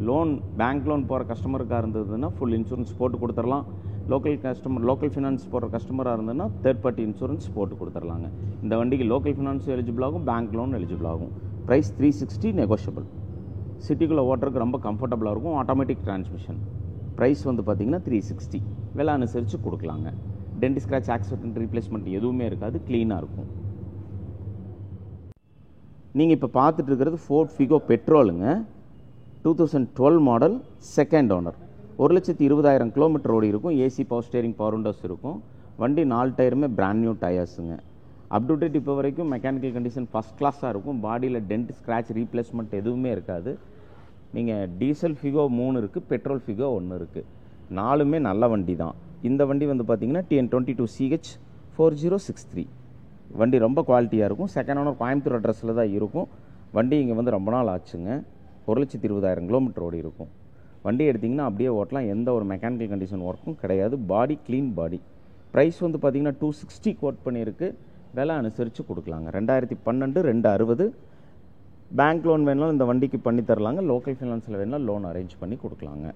லோன், பேங்க் லோன் போகிற கஸ்டமருக்காக இருந்ததுன்னா ஃபுல் இன்சூரன்ஸ் போட்டு கொடுத்துடலாம். லோக்கல் ஃபினான்ஸ் போடுற கஸ்டமராக இருந்ததுன்னா தேர்ட் பார்ட்டி இன்சூரன்ஸ் போட்டு கொடுத்துடலாங்க. இந்த வண்டிக்கு லோக்கல் ஃபினான்ஸ் எலிஜிபிள் ஆகும், பேங்க் லோன் எலிஜிபிள் ஆகும். Price 360 negotiable. சிட்டிக்குள்ளே ஓட்டுறதுக்கு ரொம்ப கம்ஃபர்டபுளாக இருக்கும். Automatic transmission. ப்ரைஸ் வந்து பார்த்திங்கன்னா 360. விலை அனுசரித்து கொடுக்கலாங்க. டென்ட் ஸ்க்ராட்ச், ஆக்சிடென்ட் ரீப்ளேஸ்மெண்ட் எதுவுமே இருக்காது. க்ளீனாக இருக்கும். நீங்கள் இப்போ பார்த்துட்டு இருக்கிறது ஃபோர்ட் ஃபிகோ பெட்ரோலுங்க. 2012 மாடல் செகண்ட் ஓனர். 1,20,000 கிலோமீட்டர் ஓடி இருக்கும். AC, power steering, power windows இருக்கும். வண்டி 4 டயருமே பிராண்ட் நியூ டயர்ஸுங்க. அப் டு டேட் இப்போ வரைக்கும் மெக்கானிக்கல் கண்டிஷன் ஃபஸ்ட் கிளாஸாக இருக்கும். பாடியில் டென்ட் ஸ்க்ராட்ச் ரீப்ளேஸ்மெண்ட் எதுவுமே இருக்காது. நீங்கள் டீசல் ஃபிகோ 3 இருக்குது, பெட்ரோல் ஃபிகோ 1 இருக்குது. 4மே நல்ல வண்டி தான். இந்த வண்டி வந்து பார்த்திங்கன்னா TN22 CH 4063. வண்டி ரொம்ப குவாலிட்டியாக இருக்கும். செகண்ட் ஓனர் கோயம்புத்தூர் அட்ரஸில் தான் இருக்கும். வண்டி இங்கே வந்து ரொம்ப நாள் ஆச்சுங்க. 1,20,000 கிலோமீட்டர் ஓடி இருக்கும். வண்டி எடுத்திங்கன்னா அப்படியே ஓட்டலாம். எந்த ஒரு மெக்கானிக்கல் கண்டிஷன் ஒர்க்கும் கிடையாது. பாடி க்ளீன் பாடி. ப்ரைஸ் வந்து பார்த்திங்கன்னா 260 கோட் பண்ணியிருக்கு. விலை அனுசரித்து கொடுக்கலாங்க. 2012 260. பேங்க் லோன் வேணாலும் இந்த வண்டிக்கு பண்ணி தரலாங்க. லோக்கல் ஃபினான்ஸில் வேணாலும் லோன் அரேஞ்ச் பண்ணி கொடுக்கலாங்க.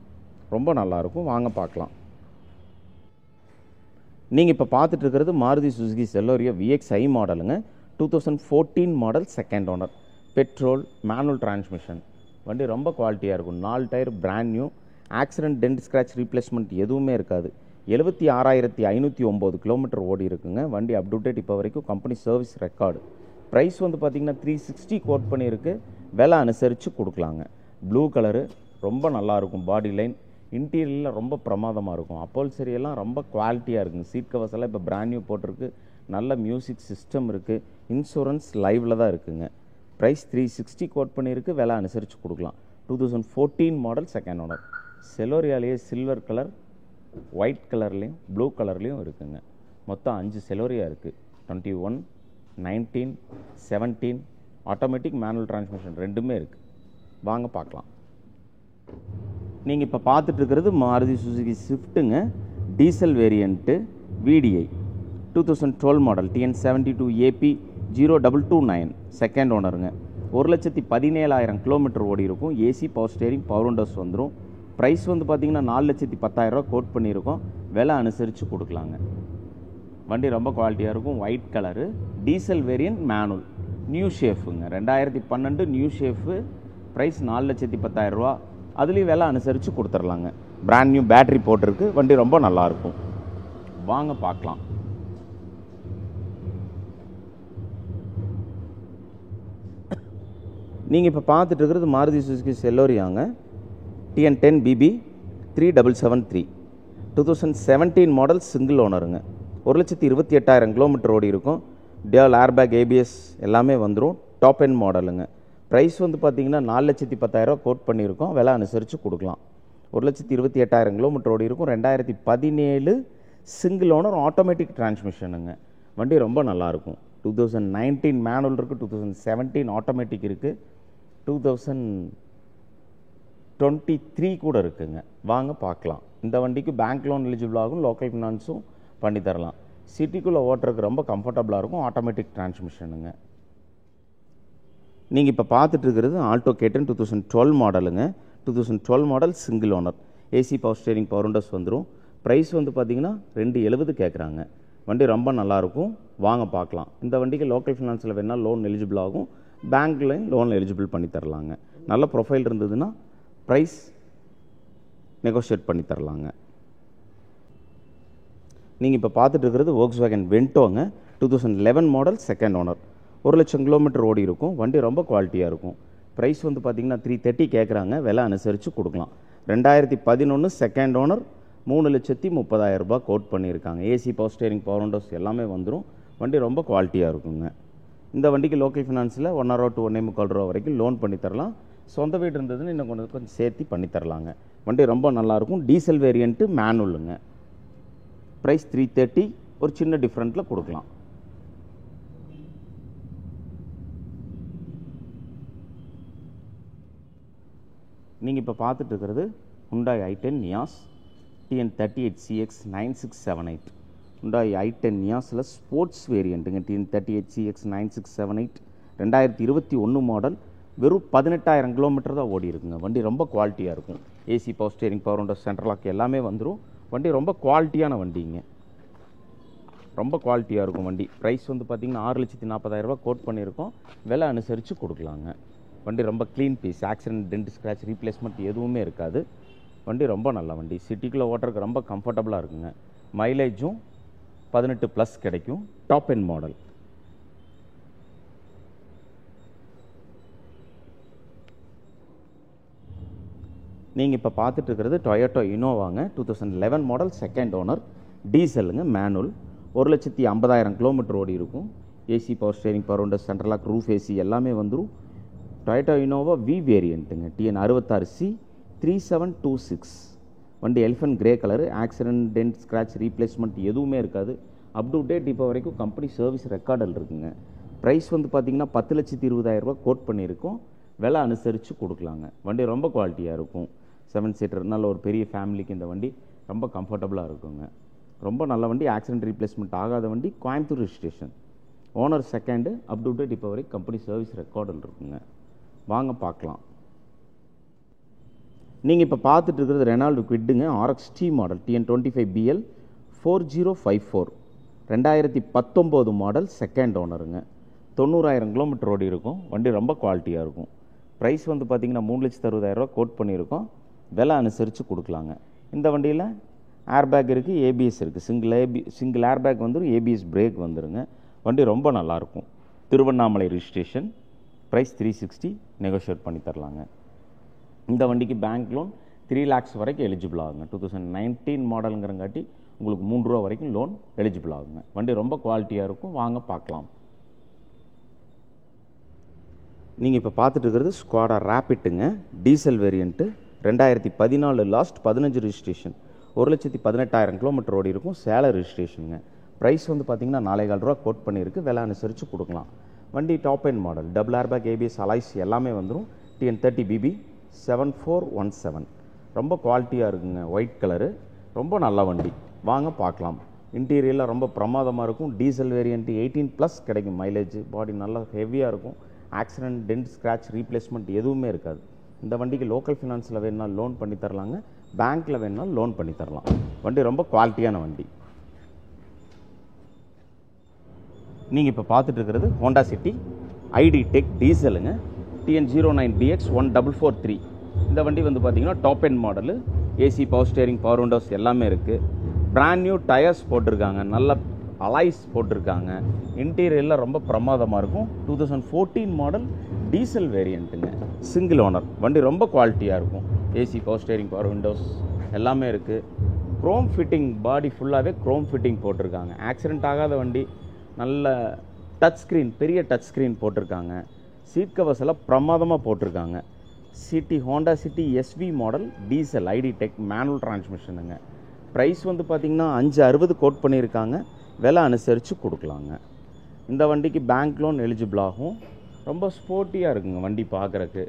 ரொம்ப நல்லாயிருக்கும். வாங்க பார்க்கலாம். நீங்கள் இப்போ பார்த்துட்டு இருக்கிறது மாருதி சுசுகி செலோரியோ VXi மாடலுங்க. 2014 model second owner. Petrol, manual transmission. வண்டி ரொம்ப குவாலிட்டியாக இருக்கும். 4 tyre brand new. Accident, dent scratch replacement எதுவுமே இருக்காது. 76,509 கிலோமீட்டர் ஓடி இருக்குங்க. வண்டி அப் டு டேட் இப்போ வரைக்கும் கம்பெனி சர்வீஸ் ரெக்கார்டு. ப்ரைஸ் வந்து பார்த்திங்கன்னா 360 கோட் பண்ணியிருக்கு. விலை அனுசரித்து கொடுக்கலாங்க. ப்ளூ கலரு ரொம்ப நல்லாயிருக்கும். பாடி லைன், இன்டீரியரில் ரொம்ப பிரமாதமாக இருக்கும். அப்போல்சரியெல்லாம் ரொம்ப குவாலிட்டியாக இருக்குங்க. சீட் கவர்ஸ் எல்லாம் இப்போ பிராண்ட் நியூ போட்டிருக்கு. நல்ல மியூசிக் சிஸ்டம் இருக்குது. இன்சூரன்ஸ் லைவில் தான் இருக்குங்க. ப்ரைஸ் 360 கோட் பண்ணியிருக்கு. விலை அனுசரித்து கொடுக்கலாம். 2014 மாடல் செகண்ட் ஓனர். செலோரியாலேயே சில்வர் கலர், ஒயிட் கலர்லேயும் ப்ளூ கலர்லேயும் இருக்குங்க. மொத்தம் 5 செலோரியா இருக்குது. 21, 19, 17. ஆட்டோமேட்டிக், மேனுவல் டிரான்ஸ்மிஷன் ரெண்டுமே இருக்குது. வாங்க பார்க்கலாம். நீங்கள் இப்போ பார்த்துட்டு இருக்கிறது மாருதி சுசுகி ஸ்விஃப்ட்டுங்க. Diesel variant VDI. 2012 model TN72 AP 0229 second ஓனருங்க. 1,17,000 கிலோமீட்டர் ஓடி இருக்கும். AC, power steering, power windows வந்துடும். ப்ரைஸ் வந்து பார்த்திங்கன்னா 4,10,000 கோட் பண்ணியிருக்கோம். விலை அனுசரித்து கொடுக்கலாங்க. வண்டி ரொம்ப குவாலிட்டியாக இருக்கும். White colour, diesel variant, manual, new ஷேஃபுங்க. 2012 நியூ ஷேஃபு. ப்ரைஸ் 4,10,000. அதுலேயும் விலை அனுசரித்து கொடுத்துர்லாங்க. பிராண்ட் நியூ பேட்ரி போட்டிருக்கு. வண்டி ரொம்ப நல்லாயிருக்கும். வாங்க பார்க்கலாம். நீங்கள் இப்போ பார்த்துட்டு இருக்கிறது மாருதி சுசுகி செலோரியாங்க. TN10 BB 3773. 2017 மாடல் சிங்கிள் ஓனருங்க. 1,28,000 கிலோமீட்டர் ஓடி இருக்கும். டியூவல் ஏர்பேக், ABS எல்லாமே வந்துடும். டாப் எண்ட் மாடலுங்க. ப்ரைஸ் வந்து பார்த்திங்கன்னா 4,10,000 கோட் பண்ணியிருக்கோம். விலை அனுசரித்து கொடுக்கலாம். 1,28,000 கிலோமீட்டர் ஓடி இருக்கும். 2017 சிங்கிள் ஓனர், ஆட்டோமேட்டிக் டிரான்ஸ்மிஷனுங்க. வண்டி ரொம்ப நல்லாயிருக்கும். 2019 மேனுவல் இருக்குது. 2017 ஆட்டோமேட்டிக் இருக்குது. 2023 கூட இருக்குங்க. வாங்க பார்க்கலாம். இந்த வண்டிக்கு பேங்க் லோன் எலிஜிபிள் ஆகும். லோக்கல் ஃபினான்ஸும் பண்ணி தரலாம். சிட்டிக்குள்ளே ஓட்டுறதுக்கு ரொம்ப கம்ஃபர்டபுளாக இருக்கும். ஆட்டோமேட்டிக் டிரான்ஸ்மிஷனுங்க. நீங்கள் இப்போ பார்த்துட்டு இருக்கிறது ஆல்டோ K10 2012 மாடலுங்க. 2012 model single owner. AC power steering power windows வந்துடும். ப்ரைஸ் வந்து பார்த்தீங்கன்னா 270 கேட்குறாங்க. வண்டி ரொம்ப நல்லாயிருக்கும், வாங்க பார்க்கலாம். இந்த வண்டிக்கு லோக்கல் ஃபினான்ஸில் வேணால் லோன் எலிஜிபிள் ஆகும், பேங்க்லையும் லோன் எலிஜிபிள் பண்ணி தரலாங்க. நல்ல ப்ரொஃபைல் இருந்ததுன்னா ப்ரைஸ் நெகோஷியேட் பண்ணி தரலாங்க. நீங்கள் இப்போ பார்த்துட்டு இருக்கிறது Volkswagen Ventoங்க. 2011 model second owner. 1,00,000 kilometre ஓடி இருக்கும். வண்டி ரொம்ப குவாலிட்டியாக இருக்கும். ப்ரைஸ் வந்து பார்த்திங்கன்னா 330 கேட்குறாங்க. விலை அனுசரித்து கொடுக்கலாம். 2011 செகண்ட் ஓனர், 3,30,000 ரூபாய் கோட் பண்ணியிருக்காங்க. AC power steering power windows எல்லாமே வந்துடும். வண்டி ரொம்ப குவாலிட்டியாக இருக்குங்க. இந்த வண்டிக்கு லோக்கல் ஃபினான்ஸில் 1.5 to 1.25 ரூபா வரைக்கும் லோன் பண்ணி தரலாம். சொந்த வீடு இருந்ததுன்னு இன்னும் கொஞ்சம் சேர்த்து பண்ணி தரலாங்க. வண்டி ரொம்ப நல்லாயிருக்கும். Diesel variant மேனுவலுங்க. ப்ரைஸ் 330, ஒரு சின்ன டிஃப்ரெண்ட்டில் கொடுக்கலாம். நீங்கள் இப்போ பார்த்துட்டு இருக்கிறது Hyundai i10 Nios TN38 CX 9678. Hyundai i10 Niosல ஸ்போர்ட்ஸ் வேரியண்ட்டுங்க. TN38 CX 9678 2021 model. வெறும் 18,000 கிலோமீட்டர் தான் ஓடி இருக்குங்க. வண்டி ரொம்ப குவாலிட்டியாக இருக்கும். AC power steering power windows central lock எல்லாமே வந்துடும். வண்டி ரொம்ப குவாலிட்டியான வண்டிங்க. ரொம்ப குவாலிட்டியாக இருக்கும் வண்டி. ப்ரைஸ் வந்து பார்த்திங்கன்னா 6,40,000 ரூபா கோட் பண்ணியிருக்கோம். விலை அனுசரித்து கொடுக்கலாங்க. வண்டி ரொம்ப clean piece. Accident, dent, scratch, replacement எதுவுமே இருக்காது. வண்டி ரொம்ப நல்ல வண்டி. சிட்டிக்குள்ளே ஓட்டுறதுக்கு ரொம்ப கம்ஃபர்டபுளாக இருக்குங்க. மைலேஜும் 18+ கிடைக்கும். Top end model. நீங்கள் இப்போ பார்த்துட்டு இருக்கிறது Toyota Innova 2011 model second owner. டீசலுங்க, மேனுவல். 1,50,000 கிலோமீட்டர் ஓடி இருக்கும். AC power steering power windows central lock roof AC எல்லாமே வந்துடும். Toyota Innova V வேரியண்ட்டுங்க. TN66C 3726. வண்டி elephant grey colour. Accident, dent, scratch, replacement எதுவுமே இருக்காது. அப் டு டேட் இப்போ வரைக்கும் கம்பெனி சர்வீஸ் ரெக்கார்டில் இருக்குங்க. ப்ரைஸ் வந்து பார்த்திங்கன்னா 10,20,000 ரூபா கோட் பண்ணியிருக்கோம். விலை அனுசரித்து கொடுக்கலாங்க. வண்டி ரொம்ப குவாலிட்டியாக இருக்கும். 7 சீட்டர்னால ஒரு பெரிய ஃபேமிலிக்கு இந்த வண்டி ரொம்ப கம்ஃபர்டபுளாக இருக்குங்க. ரொம்ப நல்ல வண்டி. ஆக்சிடென்ட் ரீப்ளேஸ்மெண்ட் ஆகாத வண்டி. Coimbatore registration. Owner second. Up to date இப்போ வரைக்கும் கம்பெனி சர்வீஸ் ரெக்கார்டில் இருக்குங்க. வாங்க பார்க்கலாம். நீங்கள் இப்போ பார்த்துட்டு இருக்கிறது ரெனால்டு குவிட்டுங்க. RXT model. TN25BL 4054. 2019 model second ஓனருங்க. 90,000 கிலோமீட்டர் ஓடி இருக்கும். வண்டி ரொம்ப குவாலிட்டியாக இருக்கும். ப்ரைஸ் வந்து பார்த்திங்கன்னா 3,60,000 ரூபா கோட் பண்ணியிருக்கோம். விலை அனுசரித்து கொடுக்கலாங்க. இந்த வண்டியில் ஏர்பேக் இருக்குது, ஏபிஎஸ் இருக்குது. சிங்கிள் ஏர்பேக் வந்துடும், ஏபிஎஸ் பிரேக் வந்துடுங்க. வண்டி ரொம்ப நல்லாயிருக்கும். திருவண்ணாமலை ரிஜிஸ்ட்ரேஷன். ப்ரைஸ் 360, நெகோஷியேட் பண்ணி தரலாங்க. இந்த வண்டிக்கு பேங்க் லோன் 3 lakhs வரைக்கும் எலிஜிபிள் ஆகுங்க. 2019 மாடலுங்கிறங்காட்டி உங்களுக்கு 3 ரூபா வரைக்கும் லோன் எலிஜிபிள் ஆகுங்க. வண்டி ரொம்ப குவாலிட்டியாக இருக்கும். வாங்க பார்க்கலாம். நீங்கள் இப்போ பார்த்துட்டு இருக்கிறது ஸ்குவாடா ரேபிட்டுங்க. Diesel variant. 2014 last 15 registration. 1,18,000 kilometre ஓடி இருக்கும். சேலம் ரிஜிஸ்ட்ரேஷனுங்க. ப்ரைஸ் வந்து பார்த்திங்கன்னா 4,15 ரூபா கோட் பண்ணியிருக்கு. விலை அனுசரித்து கொடுக்கலாம். வண்டி top end model. Double airbag, ABS, alloys எல்லாமே வந்துடும். TN30BB 7417. ரொம்ப குவாலிட்டியாக இருக்குங்க. White colour. ரொம்ப நல்ல வண்டி. வாங்க பார்க்கலாம். இன்டீரியரில் ரொம்ப பிரமாதமாக இருக்கும். டீசல் வேரியண்ட்டு 18+ கிடைக்கும். மைலேஜ், பாடி நல்லா ஹெவியாக இருக்கும். ஆக்சிடென்ட், டென்ட், ஸ்க்ராட்ச், ரீப்ளேஸ்மெண்ட் எதுவுமே இருக்காது. இந்த வண்டிக்கு லோக்கல் ஃபினான்ஸில் வேணுனால் லோன் பண்ணி தரலாங்க. பேங்க்கில் வேணுனால் லோன் பண்ணி தரலாம். வண்டி ரொம்ப குவாலிட்டியான வண்டி. நீங்கள் இப்போ பார்த்துட்டு இருக்கிறது ஹோண்டா சிட்டி ID டெக் டீசலுங்க. TN09BX 1443. இந்த வண்டி வந்து பார்த்திங்கன்னா top end model. AC power steering power windows எல்லாமே இருக்குது. பிராண்ட் நியூ டயர்ஸ் போட்டிருக்காங்க. நல்ல அலாய்ஸ் போட்டிருக்காங்க. இன்டீரியரில் ரொம்ப பிரமாதமாக இருக்கும். 2014 மாடல் டீசல் வேரியண்ட்டுங்க. Single owner. வண்டி ரொம்ப குவாலிட்டியாக இருக்கும். AC power steering power windows எல்லாமே இருக்குது. க்ரோம் ஃபிட்டிங், பாடி ஃபுல்லாகவே க்ரோம் ஃபிட்டிங் போட்டிருக்காங்க. ஆக்சிடென்ட் ஆகாத வண்டி. நல்ல டச் ஸ்க்ரீன், பெரிய டச் ஸ்க்ரீன் போட்டிருக்காங்க. சீட் கவர்ஸ் எல்லாம் பிரமாதமாக போட்டிருக்காங்க. City Honda City SV model diesel ID tech manual டிரான்ஸ்மிஷனுங்க. ப்ரைஸ் வந்து பார்த்திங்கன்னா 560 கோட் பண்ணியிருக்காங்க. விலை அனுசரித்து கொடுக்கலாங்க. இந்த வண்டிக்கு பேங்க் லோன் எலிஜிபிள் ஆகும். ரொம்ப ஸ்போர்ட்டியாக இருக்குங்க வண்டி பார்க்குறக்கு.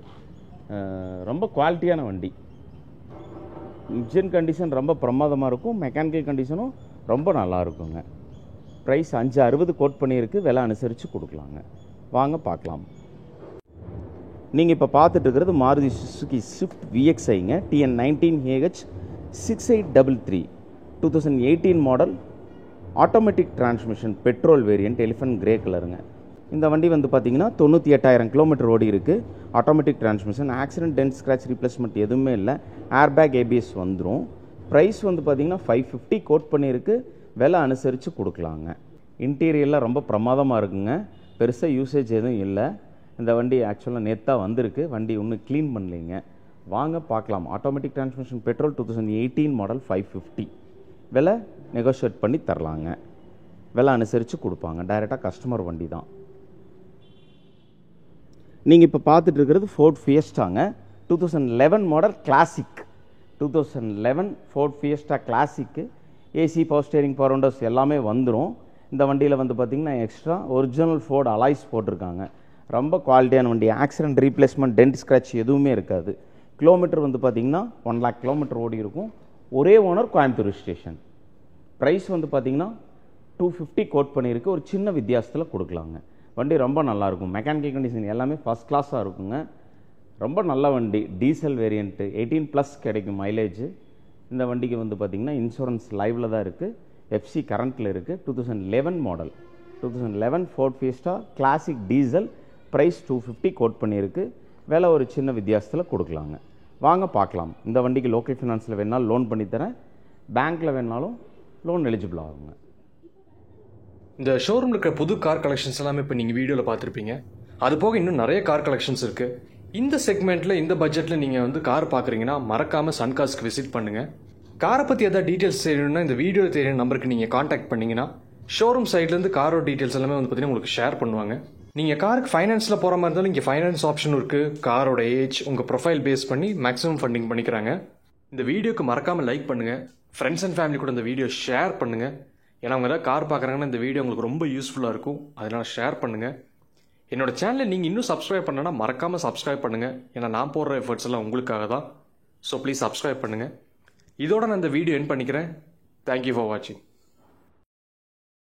ரொம்ப குவாலிட்டியான வண்டி. இன்ஜின் கண்டிஷன் ரொம்ப பிரமாதமாக இருக்கும். மெக்கானிக்கல் கண்டிஷனும் ரொம்ப நல்லா இருக்குங்க. ப்ரைஸ் 560 கோட் பண்ணியிருக்கு. விலை அனுசரித்து கொடுக்கலாங்க. வாங்க பார்க்கலாம். நீங்கள் இப்போ பார்த்துட்டு இருக்கிறது மாருதி சுசுகி ஸ்விஃப்ட் VXIங்க. TN 19AH 6833 2018 model, automatic transmission, petrol variant, elephant grey கலருங்க. இந்த வண்டி வந்து பார்த்தீங்கன்னா 98,000 கிலோமீட்டர் ஓடி இருக்குது. Automatic transmission, accident, dent, scratch replacement எதுவுமே இல்லை. ஏர்பேக், ABS வந்துடும். ப்ரைஸ் வந்து பார்த்தீங்கன்னா 550 கோட் பண்ணியிருக்கு. விலை அனுசரித்து கொடுக்கலாங்க. இன்டீரியரில் ரொம்ப பிரமாதமாக இருக்குங்க. பெருசாக யூசேஜ் எதுவும் இல்லை. இந்த வண்டி ஆக்சுவலாக நேத்தாக வந்திருக்கு. வண்டி இன்னும் க்ளீன் பண்ணலைங்க. வாங்க பார்க்கலாம். Automatic transmission, petrol, 2018 model, 550. விலை நெகோஷியேட் பண்ணி தரலாங்க. விலை அனுசரித்து கொடுப்பாங்க. டைரெக்டாக கஸ்டமர் வண்டி தான். நீங்கள் இப்போ பார்த்துட்டு இருக்கிறது ஃபோர்ட் ஃபியஸ்டாங்க. 2011 model classic. 2011 Ford Fiesta classic. AC, power steering, power windows எல்லாமே வந்துடும். இந்த வண்டியில் வந்து பார்த்திங்கன்னா எக்ஸ்ட்ரா ஒரிஜினல் ஃபோர்ட் அலாய்ஸ் போட்டிருக்காங்க. ரொம்ப குவாலிட்டியான வண்டி. ஆக்சிடென்ட், ரீப்ளேஸ்மெண்ட், டென்ட், ஸ்க்ராட்ச் எதுவுமே இருக்காது. கிலோமீட்டர் வந்து பார்த்திங்கன்னா 1 lakh கிலோமீட்டர் ஓடி இருக்கும். ஒரே ஓனர், கோயம்புத்தூர் ஸ்டேஷன். ப்ரைஸ் வந்து பார்த்திங்கன்னா 250 கோட் பண்ணியிருக்கு. ஒரு சின்ன வித்தியாசத்தில் கொடுக்கலாங்க. வண்டி ரொம்ப நல்லாயிருக்கும். மெக்கானிக்கல் கண்டிஷன் எல்லாமே ஃபஸ்ட் கிளாஸாக இருக்குங்க. ரொம்ப நல்ல வண்டி. டீசல் வேரியண்ட்டு, 18+ கிடைக்கும் மைலேஜ். இந்த வண்டிக்கு வந்து பார்த்திங்கன்னா இன்சூரன்ஸ் லைவில் தான் இருக்குது. FC கரண்ட்டில் இருக்குது. 2011 model, 2011 Ford Fiesta Classic diesel. Price 250 quote பண்ணியிருக்கு. விலை ஒரு சின்ன வித்தியாசத்தில் கொடுக்கலாங்க. வாங்க பார்க்கலாம். இந்த வண்டிக்கு லோக்கல் ஃபினான்ஸில் வேணாலும் லோன் பண்ணித்தரேன். பேங்க்கில் வேணாலும் லோன் எலிஜிபிள் ஆகுங்க. இந்த ஷோரூமில் இருக்கிற புது கார் கலெக்ஷன்ஸ் எல்லாமே இப்போ நீங்கள் வீடியோவில் பார்த்துருப்பீங்க. அது போக இன்னும் நிறைய கார் கலெக்ஷன்ஸ் இருக்குது. இந்த செக்மெண்ட்டில், இந்த பட்ஜெட்டில் நீங்கள் வந்து கார் பார்க்குறீங்கன்னா மறக்காமல் சன்கார்ஸ்க்கு விசிட் பண்ணுங்கள். காரை பற்றி எதாவது டீட்டெயில்ஸ் தெரியணும்னா இந்த வீடியோவில் தெரியுற நம்பருக்கு நீங்கள் காண்டாக்ட் பண்ணிங்கன்னா ஷோரூம் சைட்லேருந்து காரோட டீட்டெயில்ஸ் எல்லாமே வந்து பார்த்தீங்கன்னா உங்களுக்கு ஷேர் பண்ணுவாங்க. நீங்கள் காருக்கு ஃபைனான்ஸில் போகிற மாதிரி இருந்தாலும் இங்கே ஃபைனான்ஸ் ஆப்ஷனும் இருக்குது. காரோட ஏஜ், உங்கள் ப்ரொஃபைல் பேஸ் பண்ணி மேக்ஸிமம் ஃபண்டிங் பண்ணிக்கிறாங்க. இந்த வீடியோக்கு மறக்காமல் லைக் பண்ணுங்கள். ஃப்ரெண்ட்ஸ் அண்ட் ஃபேமிலி கூட இந்த வீடியோ ஷேர் பண்ணுங்கள். ஏன்னா அவங்க ஏதாவது கார் பார்க்குறாங்கன்னா இந்த வீடியோ உங்களுக்கு ரொம்ப யூஸ்ஃபுல்லாக இருக்கும். அதனால் ஷேர் பண்ணுங்கள். என்னோட சேனலை நீங்கள் இன்னும் சப்ஸ்கிரைப் பண்ணனா மறக்காமல் சப்ஸ்கிரைப் பண்ணுங்கள். ஏன்னா நான் போடுற எஃபர்ட்ஸ் எல்லாம் உங்களுக்காக தான். ஸோ ப்ளீஸ் சப்ஸ்கிரைப் பண்ணுங்கள். இதோட நான் இந்த வீடியோ எண்ட் பண்ணிக்கிறேன். தேங்க்யூ ஃபார் வாட்சிங்.